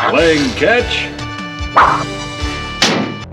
Playing catch.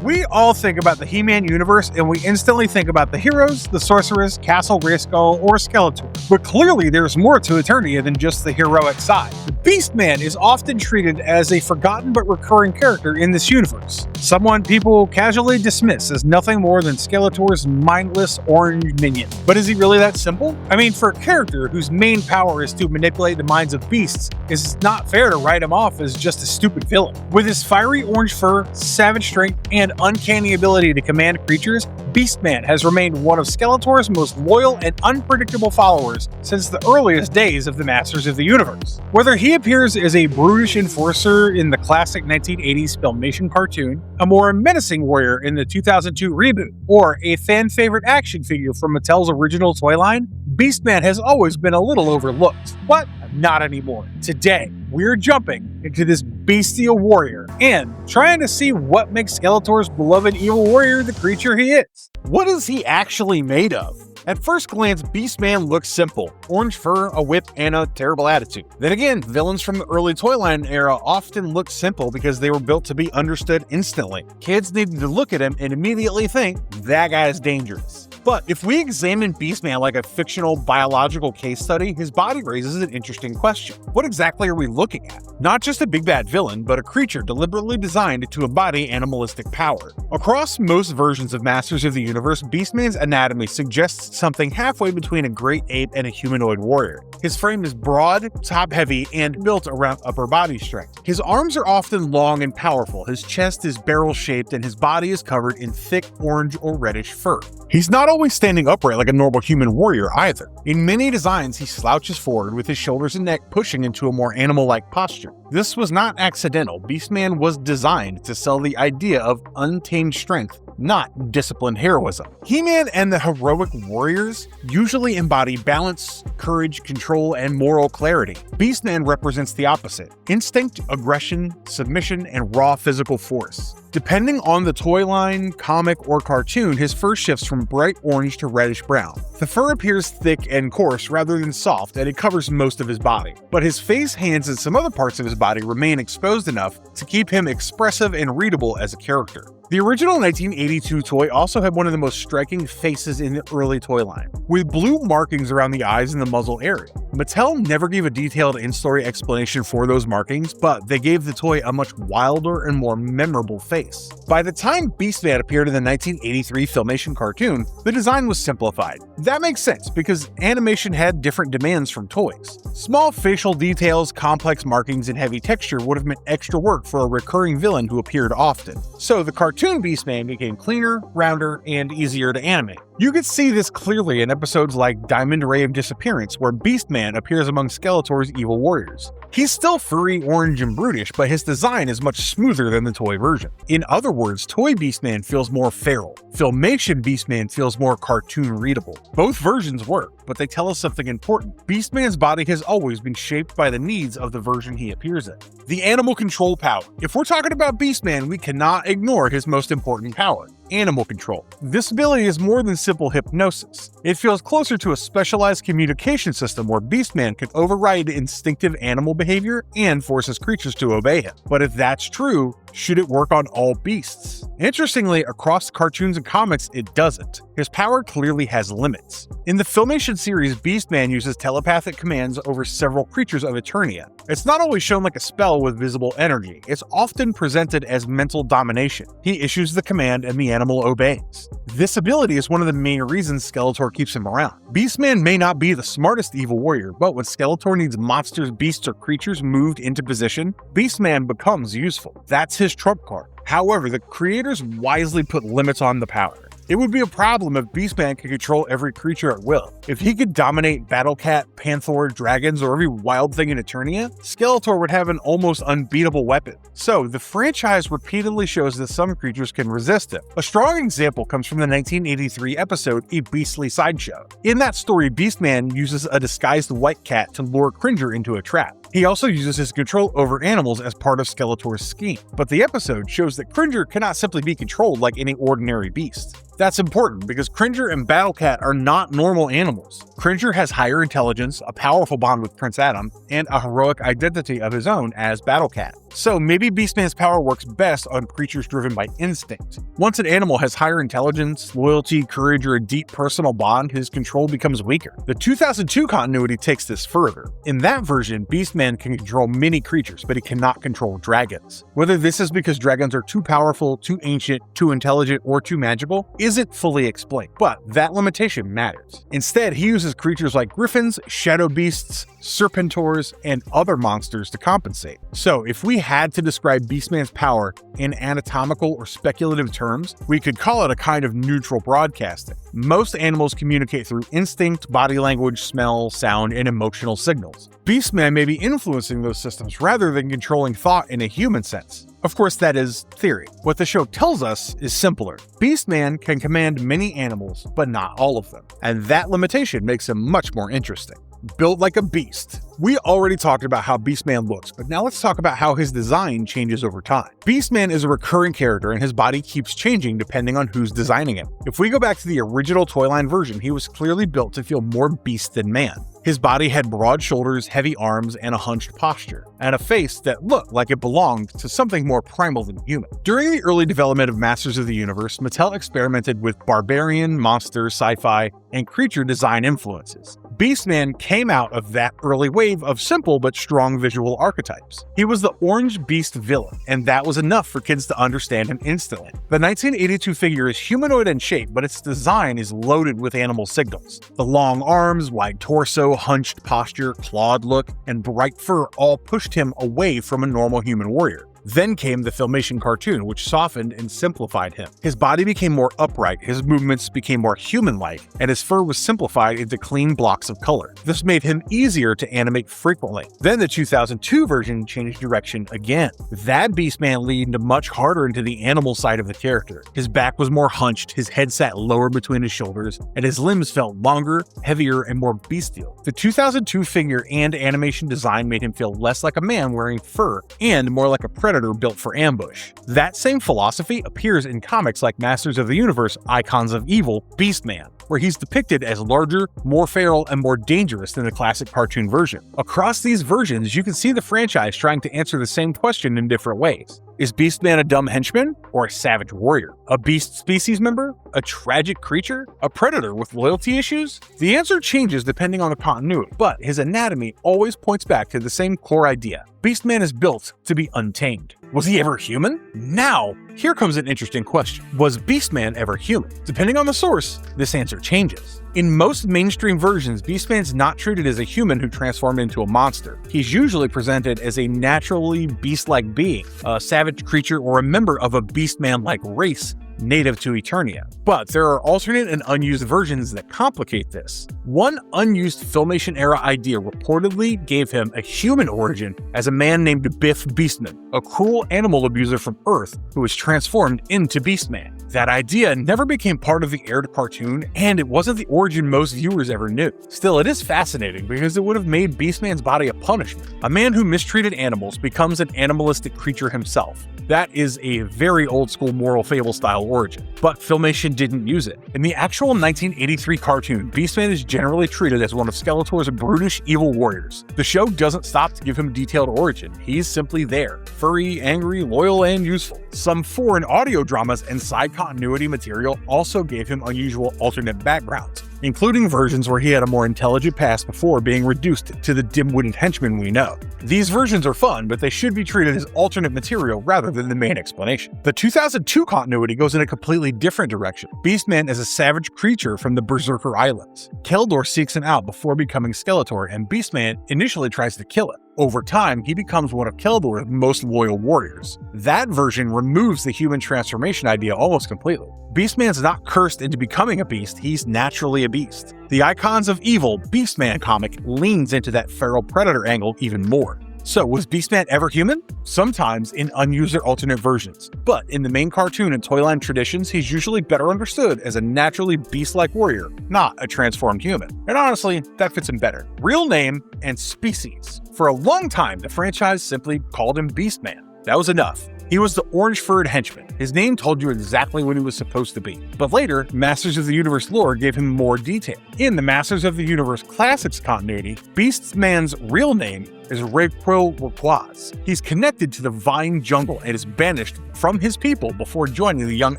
We all think about the He-Man universe and we instantly think about the heroes, the Sorceress, Castle Grayskull, or Skeletor. But clearly there's more to Eternia than just the heroic side. The Beastman is often treated as a forgotten but recurring character in this universe. Someone people casually dismiss as nothing more than Skeletor's mindless orange minion. But is he really that simple? I mean, for a character whose main power is to manipulate the minds of beasts, it's not fair to write him off as just a stupid villain. With his fiery orange fur, savage strength, and uncanny ability to command creatures, Beastman has remained one of Skeletor's most loyal and unpredictable followers since the earliest days of the Masters of the Universe. Whether he appears as a brutish enforcer in the classic 1980s Filmation cartoon, a more menacing warrior in the 2002 reboot, or a fan-favorite action figure from Mattel's original toy line, Beastman has always been a little overlooked, but not anymore. Today, we're jumping into this bestial warrior and trying to see what makes Skeletor's beloved evil warrior the creature he is. What is he actually made of? At first glance, Beastman looks simple. Orange fur, a whip, and a terrible attitude. Then again, villains from the early toy line era often looked simple because they were built to be understood instantly. Kids needed to look at him and immediately think, that guy is dangerous. But if we examine Beastman like a fictional biological case study, his body raises an interesting question. What exactly are we looking at? Not just a big bad villain, but a creature deliberately designed to embody animalistic power. Across most versions of Masters of the Universe, Beastman's anatomy suggests something halfway between a great ape and a humanoid warrior. His frame is broad, top-heavy, and built around upper body strength. His arms are often long and powerful, his chest is barrel-shaped, and his body is covered in thick orange or reddish fur. He's not always standing upright like a normal human warrior either. In many designs, he slouches forward with his shoulders and neck pushing into a more animal-like posture. This was not accidental. Beastman was designed to sell the idea of untamed strength, not disciplined heroism. He-Man and the heroic warriors usually embody balance, courage, control, and moral clarity. Beastman represents the opposite: instinct, aggression, submission, and raw physical force. Depending on the toy line, comic, or cartoon, his fur shifts from bright orange to reddish brown. The fur appears thick and coarse rather than soft, and it covers most of his body. But his face, hands, and some other parts of his body remain exposed enough to keep him expressive and readable as a character. The original 1982 toy also had one of the most striking faces in the early toy line, with blue markings around the eyes and the muzzle area. Mattel never gave a detailed in-story explanation for those markings, but they gave the toy a much wilder and more memorable face. By the time Beastman appeared in the 1983 Filmation cartoon, the design was simplified. That makes sense because animation had different demands from toys. Small facial details, complex markings, and heavy texture would have meant extra work for a recurring villain who appeared often. So the cartoon Beastman became cleaner, rounder, and easier to animate. You could see this clearly in episodes like Diamond Ray of Disappearance, where Beastman appears among Skeletor's evil warriors. He's still furry, orange, and brutish, but his design is much smoother than the toy version. In other words, toy Beastman feels more feral. Filmation Beastman feels more cartoon readable. Both versions work, but they tell us something important. Beastman's body has always been shaped by the needs of the version he appears in. The animal control power. If we're talking about Beastman, we cannot ignore his most important power: animal control. This ability is more than simple hypnosis. It feels closer to a specialized communication system where Beastman can override instinctive animal behavior and forces creatures to obey him. But if that's true, should it work on all beasts? Interestingly, across cartoons and comics, it doesn't. His power clearly has limits. In the Filmation series, Beastman uses telepathic commands over several creatures of Eternia. It's not always shown like a spell with visible energy. It's often presented as mental domination. He issues the command and the animal obeys. This ability is one of the main reasons Skeletor keeps him around. Beastman may not be the smartest evil warrior, but when Skeletor needs monsters, beasts, or creatures moved into position, Beastman becomes useful. That's his trump card. However, the creators wisely put limits on the power. It would be a problem if Beastman could control every creature at will. If he could dominate Battlecat, Panther, dragons, or every wild thing in Eternia, Skeletor would have an almost unbeatable weapon. So, the franchise repeatedly shows that some creatures can resist him. A strong example comes from the 1983 episode A Beastly Sideshow. In that story, Beastman uses a disguised white cat to lure Cringer into a trap. He also uses his control over animals as part of Skeletor's scheme, but the episode shows that Cringer cannot simply be controlled like any ordinary beast. That's important because Cringer and Battlecat are not normal animals. Cringer has higher intelligence, a powerful bond with Prince Adam, and a heroic identity of his own as Battlecat. So maybe Beastman's power works best on creatures driven by instinct. Once an animal has higher intelligence, loyalty, courage, or a deep personal bond, his control becomes weaker. The 2002 continuity takes this further. In that version, Beastman can control many creatures, but he cannot control dragons. Whether this is because dragons are too powerful, too ancient, too intelligent, or too magical isn't fully explained, but that limitation matters. Instead, he uses creatures like griffins, shadow beasts, serpentors, and other monsters to compensate. So if we had to describe Beastman's power in anatomical or speculative terms, we could call it a kind of neutral broadcasting. Most animals communicate through instinct, body language, smell, sound, and emotional signals. Beastman may be influencing those systems rather than controlling thought in a human sense. Of course, that is theory. What the show tells us is simpler. Beastman can command many animals, but not all of them. And that limitation makes him much more interesting. Built like a beast. We already talked about how Beastman looks, but now let's talk about how his design changes over time. Beastman is a recurring character and his body keeps changing depending on who's designing him. If we go back to the original Toyline version, he was clearly built to feel more beast than man. His body had broad shoulders, heavy arms, and a hunched posture, and a face that looked like it belonged to something more primal than human. During the early development of Masters of the Universe, Mattel experimented with barbarian, monster, sci-fi, and creature design influences. Beastman came out of that early wave of simple but strong visual archetypes. He was the orange beast villain, and that was enough for kids to understand him instantly. The 1982 figure is humanoid in shape, but its design is loaded with animal signals. The long arms, wide torso, hunched posture, clawed look, and bright fur all pushed him away from a normal human warrior. Then came the Filmation cartoon, which softened and simplified him. His body became more upright, his movements became more human-like, and his fur was simplified into clean blocks of color. This made him easier to animate frequently. Then the 2002 version changed direction again. That Beastman leaned much harder into the animal side of the character. His back was more hunched, his head sat lower between his shoulders, and his limbs felt longer, heavier, and more bestial. The 2002 figure and animation design made him feel less like a man wearing fur and more like a predator built for ambush. That same philosophy appears in comics like Masters of the Universe Icons of Evil, Beastman, where he's depicted as larger, more feral, and more dangerous than the classic cartoon version. Across these versions, you can see the franchise trying to answer the same question in different ways. Is Beastman a dumb henchman or a savage warrior? A beast species member? A tragic creature? A predator with loyalty issues? The answer changes depending on the continuity, but his anatomy always points back to the same core idea. Beastman is built to be untamed. Was he ever human? Now, here comes an interesting question. Was Beastman ever human? Depending on the source, this answer changes. In most mainstream versions, Beastman's not treated as a human who transformed into a monster. He's usually presented as a naturally beast-like being, a savage creature, or a member of a Beastman-like race native to Eternia. But there are alternate and unused versions that complicate this. One unused Filmation-era idea reportedly gave him a human origin as a man named Biff Beastman, a cruel animal abuser from Earth who was transformed into Beastman. That idea never became part of the aired cartoon, and it wasn't the origin most viewers ever knew. Still, it is fascinating because it would have made Beastman's body a punishment. A man who mistreated animals becomes an animalistic creature himself. That is a very old-school moral fable-style origin, but Filmation didn't use it. In the actual 1983 cartoon, Beastman is generally treated as one of Skeletor's brutish evil warriors. The show doesn't stop to give him detailed origin. He's simply there, furry, angry, loyal, and useful. Some foreign audio dramas and side continuity material also gave him unusual alternate backgrounds, including versions where he had a more intelligent past before being reduced to the dim-witted henchman we know. These versions are fun, but they should be treated as alternate material rather than the main explanation. The 2002 continuity goes in a completely different direction. Beastman is a savage creature from the Berserker Islands. Keldor seeks him out before becoming Skeletor, and Beastman initially tries to kill him. Over time, he becomes one of Keldor's most loyal warriors. That version removes the human transformation idea almost completely. Beastman's not cursed into becoming a beast, he's naturally a beast. The Icons of Evil Beastman comic leans into that feral predator angle even more. So, was Beastman ever human? Sometimes in unused or alternate versions, but in the main cartoon and toyline traditions, he's usually better understood as a naturally beast-like warrior, not a transformed human. And honestly, that fits him better. Real name and species. For a long time, the franchise simply called him Beastman. That was enough. He was the orange-furred henchman. His name told you exactly what he was supposed to be. But later, Masters of the Universe lore gave him more detail. In the Masters of the Universe Classics continuity, Beastman's real name is Grayskull. He's connected to the Vine Jungle and is banished from his people before joining the young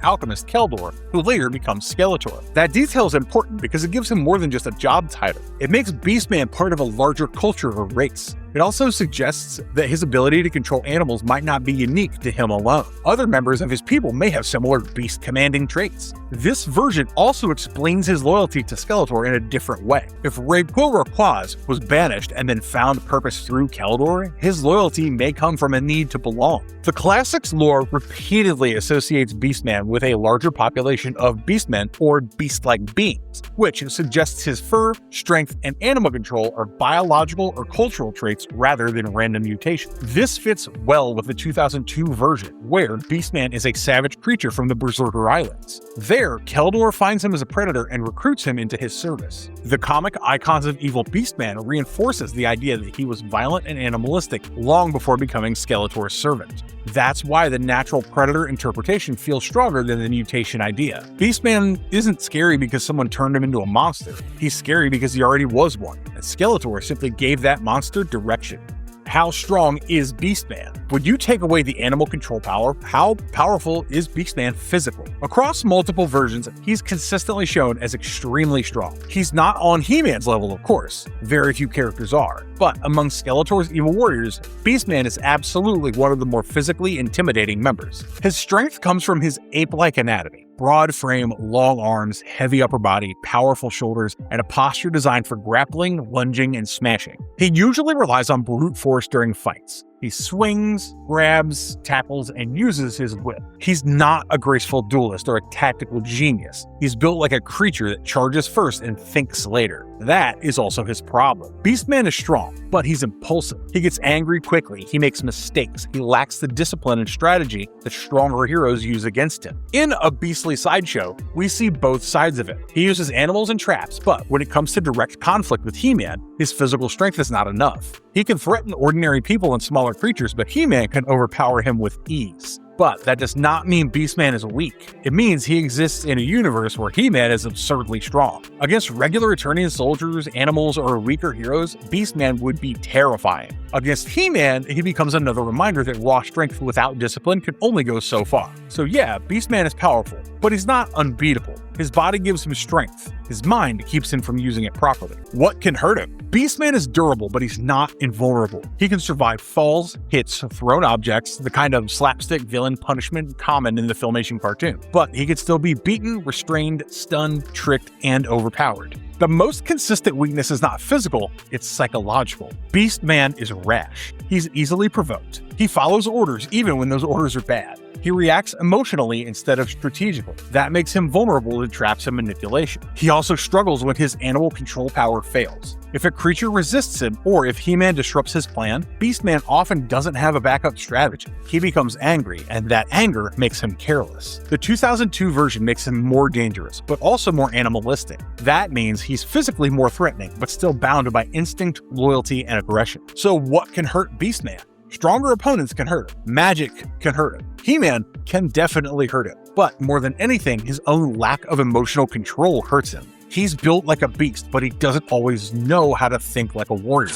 alchemist Skeletor, who later becomes Skeletor. That detail is important because it gives him more than just a job title. It makes Beastman part of a larger culture or race. It also suggests that his ability to control animals might not be unique to him alone. Other members of his people may have similar beast-commanding traits. This version also explains his loyalty to Skeletor in a different way. If Grayskull was banished and then found purpose through Skeletor, his loyalty may come from a need to belong. The classics lore repeatedly associates Beastman with a larger population of beastmen or beast-like beings, which suggests his fur, strength, and animal control are biological or cultural traits rather than random mutation. This fits well with the 2002 version, where Beastman is a savage creature from the Berserker Islands. There, Skeletor finds him as a predator and recruits him into his service. The comic Icons of Evil Beastman reinforces the idea that he was violent and animalistic long before becoming Skeletor's servant. That's why the natural predator interpretation feels stronger than the mutation idea. Beastman isn't scary because someone turned him into a monster. He's scary because he already was one, and Skeletor simply gave that monster direction. How strong is Beastman? Would you take away the animal control power, how powerful is Beastman physical? Across multiple versions, he's consistently shown as extremely strong. He's not on He-Man's level, of course. Very few characters are. But among Skeletor's evil warriors, Beastman is absolutely one of the more physically intimidating members. His strength comes from his ape-like anatomy. Broad frame, long arms, heavy upper body, powerful shoulders, and a posture designed for grappling, lunging, and smashing. He usually relies on brute force during fights. He swings, grabs, tackles, and uses his whip. He's not a graceful duelist or a tactical genius. He's built like a creature that charges first and thinks later. That is also his problem. Beastman is strong, but he's impulsive. He gets angry quickly, he makes mistakes, he lacks the discipline and strategy that stronger heroes use against him. In A Beastly Sideshow, we see both sides of it. He uses animals and traps, but when it comes to direct conflict with He-Man, his physical strength is not enough. He can threaten ordinary people and smaller creatures, but He-Man can overpower him with ease. But that does not mean Beastman is weak. It means he exists in a universe where He-Man is absurdly strong. Against regular Eternian soldiers, animals, or weaker heroes, Beastman would be terrifying. Against He-Man, he becomes another reminder that raw strength without discipline can only go so far. So yeah, Beastman is powerful, but he's not unbeatable. His body gives him strength. His mind keeps him from using it properly. What can hurt him? Beastman is durable, but he's not invulnerable. He can survive falls, hits, thrown objects, the kind of slapstick villain punishment common in the Filmation cartoon. But he could still be beaten, restrained, stunned, tricked, and overpowered. The most consistent weakness is not physical, it's psychological. Beastman is rash. He's easily provoked. He follows orders even when those orders are bad. He reacts emotionally instead of strategically. That makes him vulnerable to traps and manipulation. He also struggles when his animal control power fails. If a creature resists him, or if He-Man disrupts his plan, Beastman often doesn't have a backup strategy. He becomes angry, and that anger makes him careless. The 2002 version makes him more dangerous, but also more animalistic. That means he's physically more threatening, but still bound by instinct, loyalty, and aggression. So what can hurt Beastman? Stronger opponents can hurt him. Magic can hurt him. He-Man can definitely hurt him. But more than anything, his own lack of emotional control hurts him. He's built like a beast, but he doesn't always know how to think like a warrior.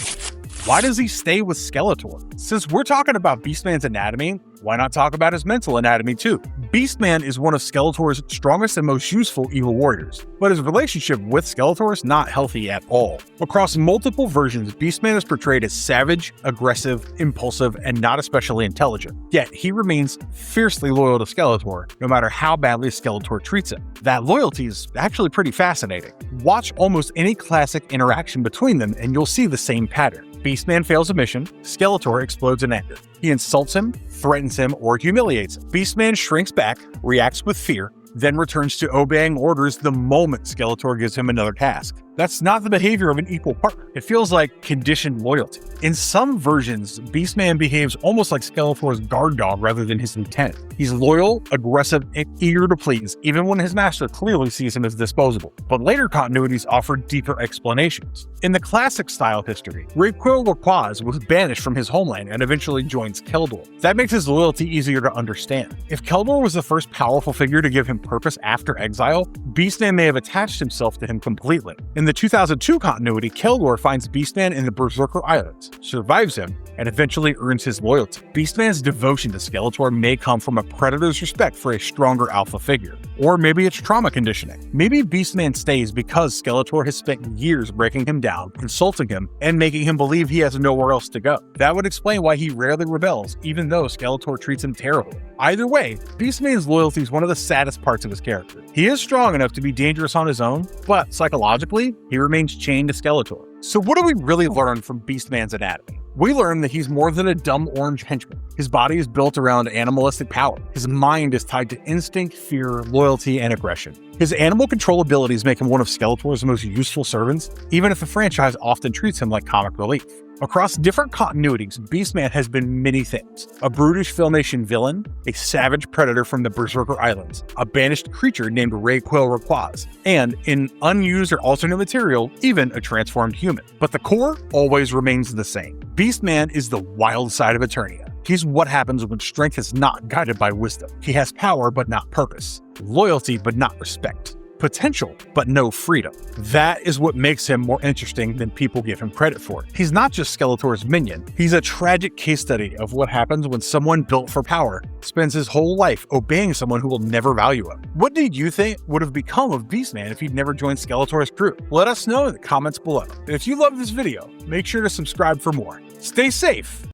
Why does he stay with Skeletor? Since we're talking about Beastman's anatomy, why not talk about his mental anatomy too? Beastman is one of Skeletor's strongest and most useful evil warriors, but his relationship with Skeletor is not healthy at all. Across multiple versions, Beastman is portrayed as savage, aggressive, impulsive, and not especially intelligent. Yet he remains fiercely loyal to Skeletor, no matter how badly Skeletor treats him. That loyalty is actually pretty fascinating. Watch almost any classic interaction between them and you'll see the same pattern. Beastman fails a mission, Skeletor explodes in anger. He insults him, threatens him, or humiliates him. Beastman shrinks back, reacts with fear, then returns to obeying orders the moment Skeletor gives him another task. That's not the behavior of an equal partner. It feels like conditioned loyalty. In some versions, Beastman behaves almost like Skeletor's guard dog rather than his lieutenant. He's loyal, aggressive, and eager to please, even when his master clearly sees him as disposable. But later continuities offer deeper explanations. In the classic style history, Raquel Lacroix was banished from his homeland and eventually joins Keldor. That makes his loyalty easier to understand. If Keldor was the first powerful figure to give him purpose after exile, Beastman may have attached himself to him completely. In the 2002 continuity, Keldor finds Beastman in the Berserker Islands, survives him, and eventually earns his loyalty. Beastman's devotion to Skeletor may come from a predator's respect for a stronger alpha figure. Or maybe it's trauma conditioning. Maybe Beastman stays because Skeletor has spent years breaking him down, insulting him, and making him believe he has nowhere else to go. That would explain why he rarely rebels, even though Skeletor treats him terribly. Either way, Beastman's loyalty is one of the saddest parts of his character. He is strong enough to be dangerous on his own, but psychologically, he remains chained to Skeletor. So what do we really learn from Beastman's anatomy? We learn that he's more than a dumb orange henchman. His body is built around animalistic power. His mind is tied to instinct, fear, loyalty, and aggression. His animal control abilities make him one of Skeletor's most useful servants, even if the franchise often treats him like comic relief. Across different continuities, Beastman has been many things. A brutish Filmation villain, a savage predator from the Berserker Islands, a banished creature named Raquel Lacroix, and, in unused or alternate material, even a transformed human. But the core always remains the same. Beastman is the wild side of Eternia. He's what happens when strength is not guided by wisdom. He has power but not purpose, loyalty but not respect, potential but no freedom. That is what makes him more interesting than people give him credit for. He's not just Skeletor's minion, he's a tragic case study of what happens when someone built for power spends his whole life obeying someone who will never value him. What do you think would have become of Beastman if he'd never joined Skeletor's crew? Let us know in the comments below. And if you love this video, make sure to subscribe for more. Stay safe!